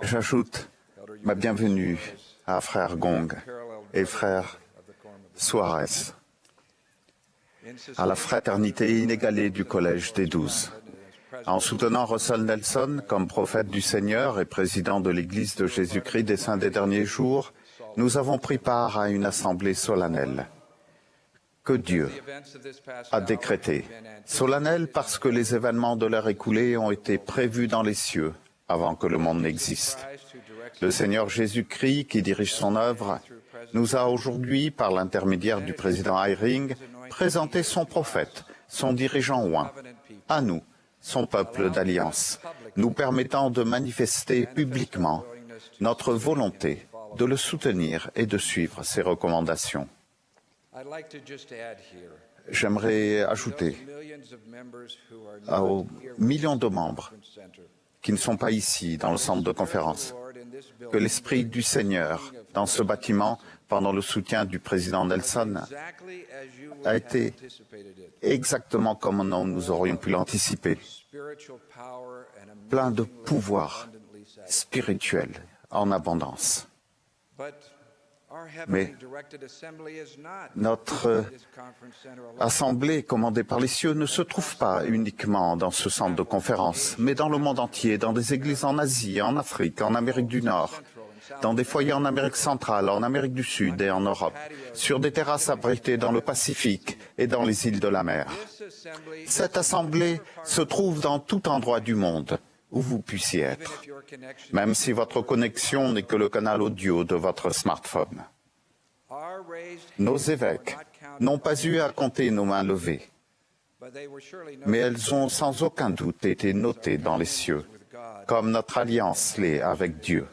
J'ajoute ma bienvenue à frère Gong et frère Suarez, à la fraternité inégalée du Collège des 12. En soutenant Russell Nelson comme prophète du Seigneur et président de l'Église de Jésus-Christ des Saints des Derniers Jours, nous avons pris part à une assemblée solennelle que Dieu a décrétée. Solennelle parce que les événements de l'ère écoulée ont été prévus dans les cieux avant que le monde n'existe. Le Seigneur Jésus-Christ, qui dirige son œuvre, nous a aujourd'hui, par l'intermédiaire du président Eyring, présenté son prophète, son dirigeant oint, à nous, son peuple d'alliance, nous permettant de manifester publiquement notre volonté de le soutenir et de suivre ses recommandations. J'aimerais ajouter aux millions de membres qui ne sont pas ici, dans le centre de conférence, que l'Esprit du Seigneur, dans ce bâtiment, pendant le soutien du président Nelson, a été exactement comme nous aurions pu l'anticiper, plein de pouvoir spirituel en abondance. Mais notre assemblée commandée par les cieux ne se trouve pas uniquement dans ce centre de conférence, mais dans le monde entier, dans des églises en Asie, en Afrique, en Amérique du Nord, dans des foyers en Amérique centrale, en Amérique du Sud et en Europe, sur des terrasses abritées dans le Pacifique et dans les îles de la mer. Cette assemblée se trouve dans tout endroit du monde où vous puissiez être, même si votre connexion n'est que le canal audio de votre smartphone. Nos évêques n'ont pas eu à compter nos mains levées, mais elles ont sans aucun doute été notées dans les cieux, comme notre alliance l'est avec Dieu,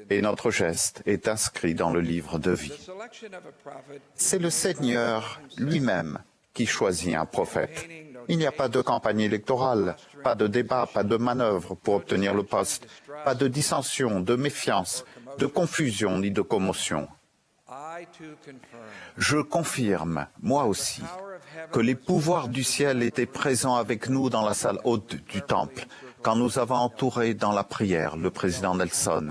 et notre geste est inscrit dans le livre de vie. C'est le Seigneur lui-même qui choisit un prophète. Il n'y a pas de campagne électorale, pas de débat, pas de manœuvre pour obtenir le poste, pas de dissension, de méfiance, de confusion ni de commotion. Je confirme, moi aussi, que les pouvoirs du ciel étaient présents avec nous dans la salle haute du temple, quand nous avons entouré dans la prière le président Nelson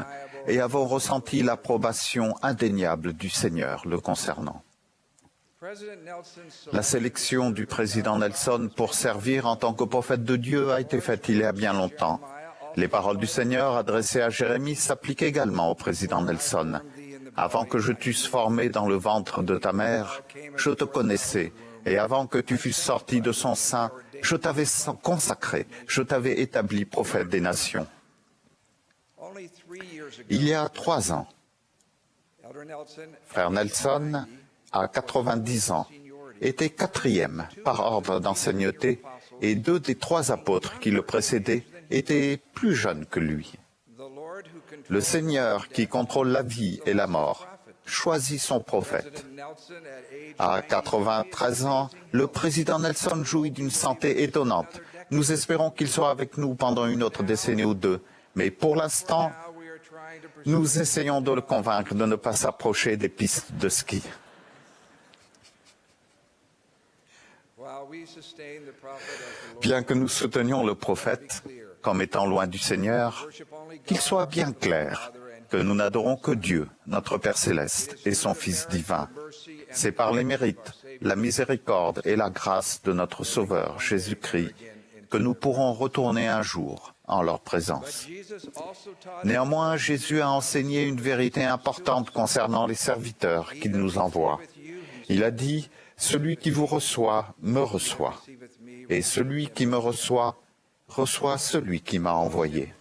et avons ressenti l'approbation indéniable du Seigneur le concernant. La sélection du président Nelson pour servir en tant que prophète de Dieu a été faite il y a bien longtemps. Les paroles du Seigneur adressées à Jérémie s'appliquent également au président Nelson. Avant que je t'eusse formé dans le ventre de ta mère, je te connaissais, et avant que tu fusses sorti de son sein, je t'avais consacré, je t'avais établi prophète des nations. Il y a 3 ans, frère Nelson, à 90 ans, était 4e par ordre d'ancienneté et 2 des 3 apôtres qui le précédaient étaient plus jeunes que lui. Le Seigneur qui contrôle la vie et la mort choisit son prophète. À 93 ans, le président Nelson jouit d'une santé étonnante. Nous espérons qu'il soit avec nous pendant une autre décennie ou 2, mais pour l'instant, nous essayons de le convaincre de ne pas s'approcher des pistes de ski. Bien que nous soutenions le prophète comme étant loin du Seigneur, qu'il soit bien clair que nous n'adorons que Dieu, notre Père céleste, et son Fils divin. C'est par les mérites, la miséricorde et la grâce de notre Sauveur, Jésus-Christ, que nous pourrons retourner un jour en leur présence. Néanmoins, Jésus a enseigné une vérité importante concernant les serviteurs qu'il nous envoie. Il a dit « Celui qui vous reçoit, me reçoit, et celui qui me reçoit, reçoit celui qui m'a envoyé. »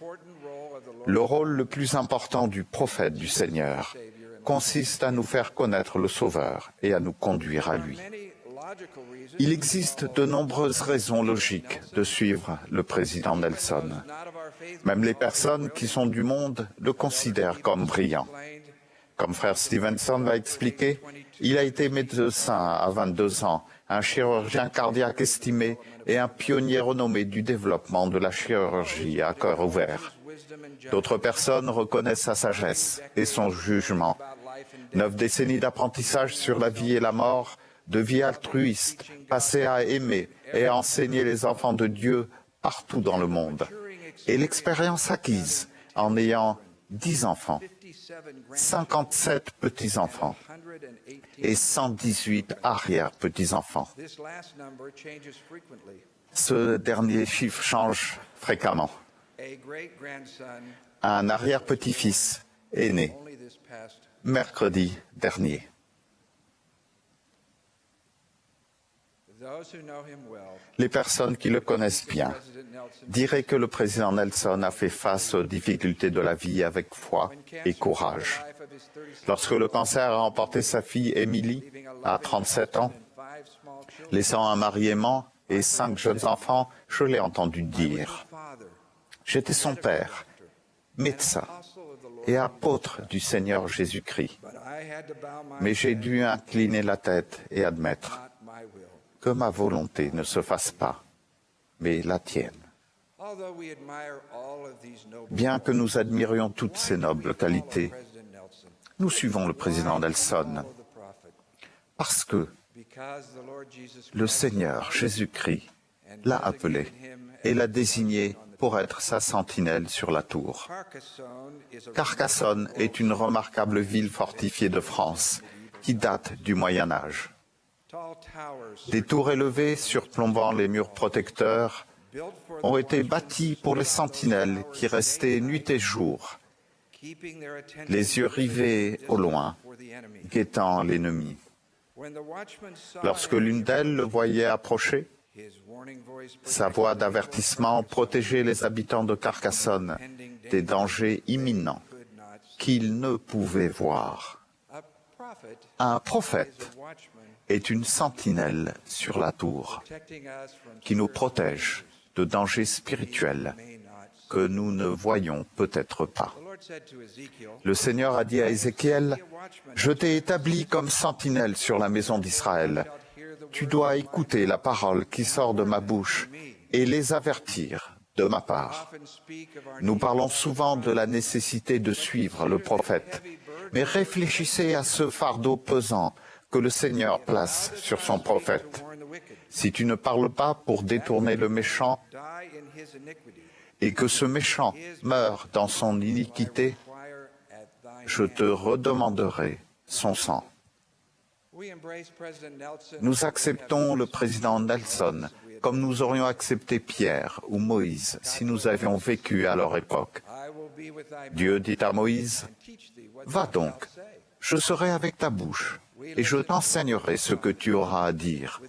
Le rôle le plus important du prophète du Seigneur consiste à nous faire connaître le Sauveur et à nous conduire à lui. Il existe de nombreuses raisons logiques de suivre le président Nelson. Même les personnes qui sont du monde le considèrent comme brillant. Comme frère Stevenson l'a expliqué, il a été médecin à 22 ans, un chirurgien cardiaque estimé et un pionnier renommé du développement de la chirurgie à cœur ouvert. D'autres personnes reconnaissent sa sagesse et son jugement. 9 décennies d'apprentissage sur la vie et la mort, de vie altruiste, passée à aimer et à enseigner les enfants de Dieu partout dans le monde. et l'expérience acquise en ayant 10 enfants, 57 petits-enfants et 118 arrière-petits-enfants. Ce dernier chiffre change fréquemment. Un arrière-petit-fils est né mercredi dernier. Les personnes qui le connaissent bien diraient que le président Nelson a fait face aux difficultés de la vie avec foi et courage. Lorsque le cancer a emporté sa fille Emily à 37 ans, laissant un mari aimant et 5 jeunes enfants, je l'ai entendu dire. J'étais son père, médecin et apôtre du Seigneur Jésus-Christ. Mais j'ai dû incliner la tête et admettre que ma volonté ne se fasse pas, mais la tienne. Bien que nous admirions toutes ces nobles qualités, nous suivons le président Nelson parce que le Seigneur Jésus-Christ l'a appelé et l'a désigné pour être sa sentinelle sur la tour. Carcassonne est une remarquable ville fortifiée de France qui date du Moyen Âge. Des tours élevées surplombant les murs protecteurs ont été bâties pour les sentinelles qui restaient nuit et jour, les yeux rivés au loin, guettant l'ennemi. Lorsque l'une d'elles le voyait approcher, sa voix d'avertissement protégeait les habitants de Carcassonne des dangers imminents qu'ils ne pouvaient voir. Un prophète est une sentinelle sur la tour qui nous protège de dangers spirituels que nous ne voyons peut-être pas. Le Seigneur a dit à Ézéchiel, « Je t'ai établi comme sentinelle sur la maison d'Israël. Tu dois écouter la parole qui sort de ma bouche et les avertir de ma part. » Nous parlons souvent de la nécessité de suivre le prophète, mais réfléchissez à ce fardeau pesant que le Seigneur place sur son prophète. Si tu ne parles pas pour détourner le méchant et que ce méchant meure dans son iniquité, je te redemanderai son sang. Nous acceptons le président Nelson comme nous aurions accepté Pierre ou Moïse si nous avions vécu à leur époque. Dieu dit à Moïse, « Va donc, je serai avec ta bouche et je t'enseignerai ce que tu auras à dire. »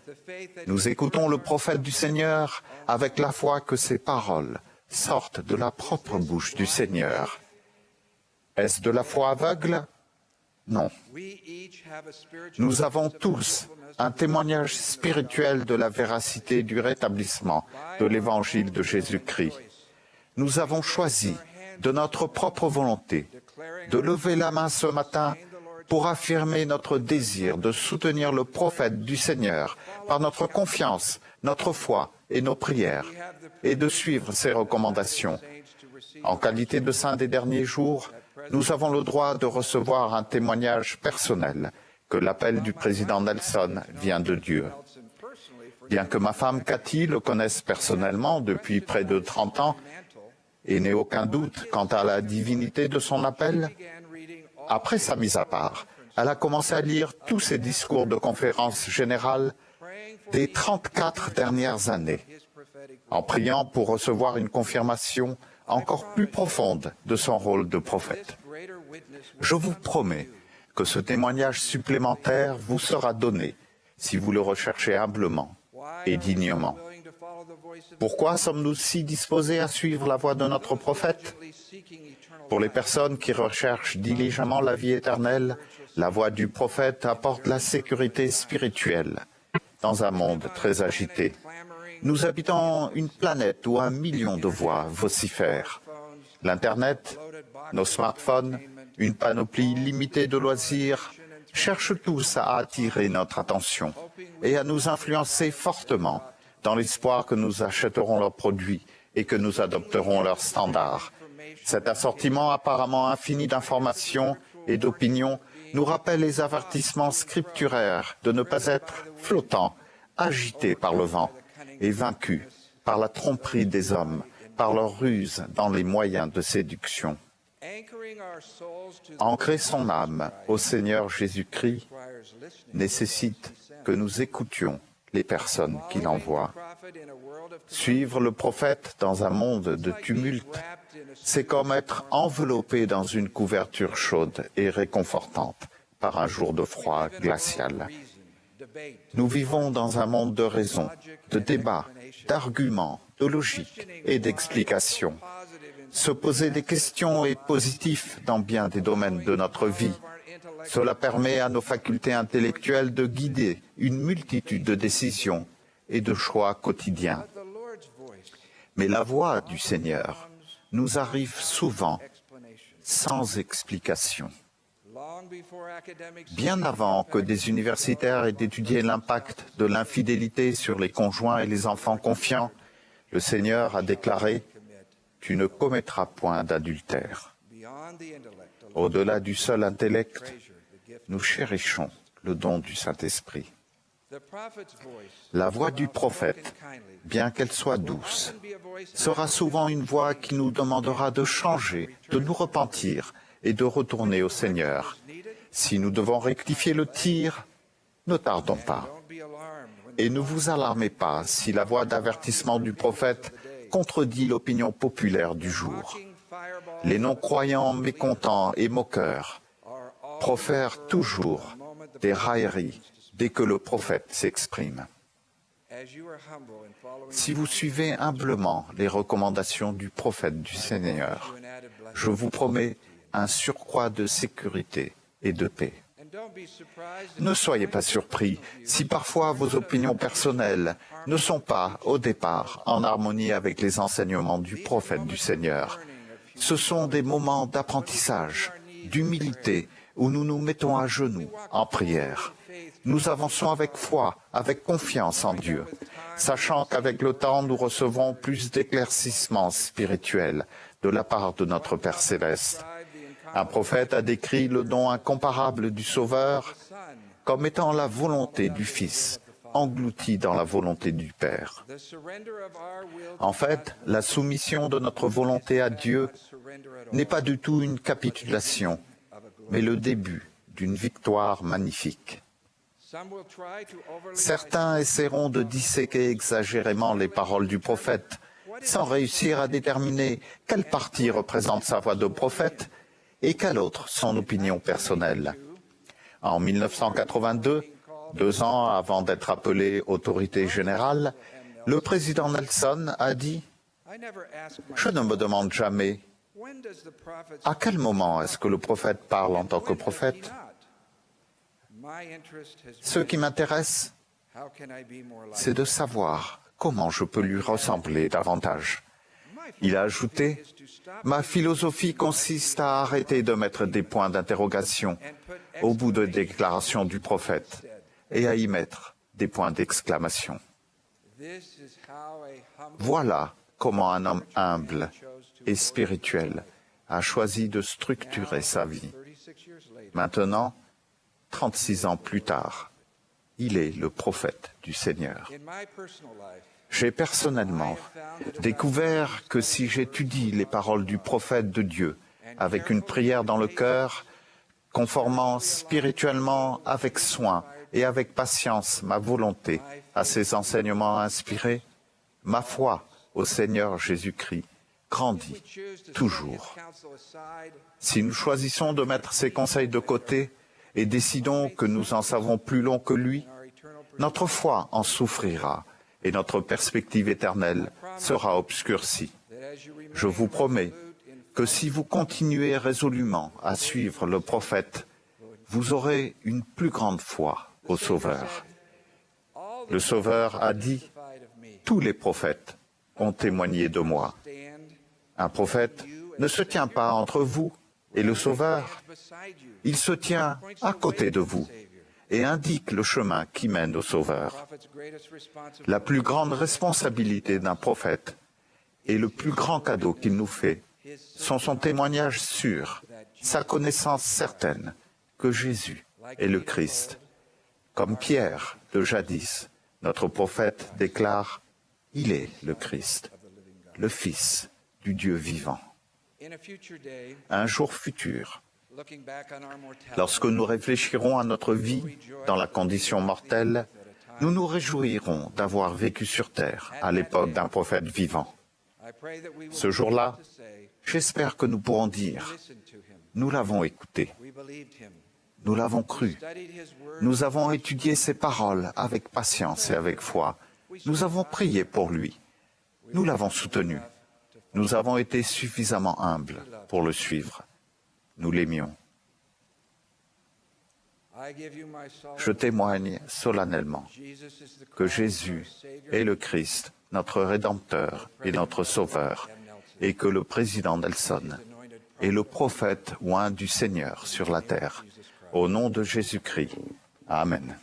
Nous écoutons le prophète du Seigneur avec la foi que ses paroles sortent de la propre bouche du Seigneur. Est-ce de la foi aveugle? Non. Nous avons tous un témoignage spirituel de la véracité du rétablissement de l'Évangile de Jésus-Christ. Nous avons choisi, de notre propre volonté, de lever la main ce matin pour affirmer notre désir de soutenir le prophète du Seigneur par notre confiance, notre foi et nos prières, et de suivre ses recommandations. En qualité de saints des derniers jours, nous avons le droit de recevoir un témoignage personnel que l'appel du président Nelson vient de Dieu. Bien que ma femme Cathy le connaisse personnellement depuis près de 30 ans et n'ait aucun doute quant à la divinité de son appel, après sa mise à part, elle a commencé à lire tous ses discours de conférence générale des 34 dernières années, en priant pour recevoir une confirmation encore plus profonde de son rôle de prophète. Je vous promets que ce témoignage supplémentaire vous sera donné si vous le recherchez humblement et dignement. Pourquoi sommes-nous si disposés à suivre la voie de notre prophète? Pour les personnes qui recherchent diligemment la vie éternelle, la voie du prophète apporte la sécurité spirituelle dans un monde très agité. Nous habitons une planète où 1 million de voix vocifèrent. L'Internet, nos smartphones, une panoplie limitée de loisirs cherchent tous à attirer notre attention et à nous influencer fortement dans l'espoir que nous achèterons leurs produits et que nous adopterons leurs standards. Cet assortiment apparemment infini d'informations et d'opinions nous rappelle les avertissements scripturaires de ne pas être flottants, agités par le vent et vaincus par la tromperie des hommes par leur ruse dans les moyens de séduction. Ancrer son âme au Seigneur Jésus-Christ nécessite que nous écoutions les personnes qu'il envoie. Suivre le prophète dans un monde de tumulte, c'est comme être enveloppé dans une couverture chaude et réconfortante par un jour de froid glacial. Nous vivons dans un monde de raison, de débats, d'arguments, de logique et d'explications. Se poser des questions est positif dans bien des domaines de notre vie. Cela permet à nos facultés intellectuelles de guider une multitude de décisions et de choix quotidiens. Mais la voix du Seigneur nous arrive souvent sans explication. Bien avant que des universitaires aient étudié l'impact de l'infidélité sur les conjoints et les enfants confiants, le Seigneur a déclaré « Tu ne commettras point d'adultère ». Au-delà du seul intellect, nous chérissons le don du Saint-Esprit. La voix du prophète, bien qu'elle soit douce, sera souvent une voix qui nous demandera de changer, de nous repentir et de retourner au Seigneur. Si nous devons rectifier le tir, ne tardons pas. Et ne vous alarmez pas si la voix d'avertissement du prophète contredit l'opinion populaire du jour. Les non-croyants mécontents et moqueurs profèrent toujours des railleries dès que le prophète s'exprime. Si vous suivez humblement les recommandations du prophète du Seigneur, je vous promets un surcroît de sécurité et de paix. Ne soyez pas surpris si parfois vos opinions personnelles ne sont pas, au départ, en harmonie avec les enseignements du prophète du Seigneur. Ce sont des moments d'apprentissage, d'humilité, où nous nous mettons à genoux en prière. Nous avançons avec foi, avec confiance en Dieu, sachant qu'avec le temps, nous recevrons plus d'éclaircissements spirituels de la part de notre Père céleste. Un prophète a décrit le don incomparable du Sauveur comme étant la volonté du Fils, engloutie dans la volonté du Père. En fait, la soumission de notre volonté à Dieu n'est pas du tout une capitulation, mais le début d'une victoire magnifique. Certains essaieront de disséquer exagérément les paroles du prophète, sans réussir à déterminer quelle partie représente sa voix de prophète et quelle autre son opinion personnelle. En 1982, 2 ans avant d'être appelé autorité générale, le président Nelson a dit « Je ne me demande jamais à quel moment est-ce que le prophète parle en tant que prophète. Ce qui m'intéresse, c'est de savoir comment je peux lui ressembler davantage. » Il a ajouté « Ma philosophie consiste à arrêter de mettre des points d'interrogation au bout de déclarations du prophète et à y mettre des points d'exclamation. » Voilà comment un homme humble et spirituel a choisi de structurer sa vie. Maintenant, 36 ans plus tard, il est le prophète du Seigneur. J'ai personnellement découvert que si j'étudie les paroles du prophète de Dieu avec une prière dans le cœur, conformant spirituellement avec soin et avec patience ma volonté à ses enseignements inspirés, ma foi au Seigneur Jésus-Christ grandit toujours. Si nous choisissons de mettre ces conseils de côté et décidons que nous en savons plus long que lui, notre foi en souffrira et notre perspective éternelle sera obscurcie. Je vous promets que si vous continuez résolument à suivre le prophète, vous aurez une plus grande foi au Sauveur. Le Sauveur a dit « Tous les prophètes ont témoigné de moi ». Un prophète ne se tient pas entre vous et le Sauveur. Il se tient à côté de vous et indique le chemin qui mène au Sauveur. La plus grande responsabilité d'un prophète et le plus grand cadeau qu'il nous fait sont son témoignage sûr, sa connaissance certaine que Jésus est le Christ. Comme Pierre de jadis, notre prophète déclare « Il est le Christ ». le Fils du Dieu vivant. Un jour futur, lorsque nous réfléchirons à notre vie dans la condition mortelle, nous nous réjouirons d'avoir vécu sur terre à l'époque d'un prophète vivant. Ce jour-là, j'espère que nous pourrons dire « Nous l'avons écouté, nous l'avons cru, nous avons étudié ses paroles avec patience et avec foi, nous avons prié pour lui, nous l'avons soutenu, nous avons été suffisamment humbles pour le suivre, nous l'aimions. » Je témoigne solennellement que Jésus est le Christ, notre Rédempteur et notre Sauveur, et que le président Nelson est le prophète oint du Seigneur sur la terre. Au nom de Jésus-Christ. Amen.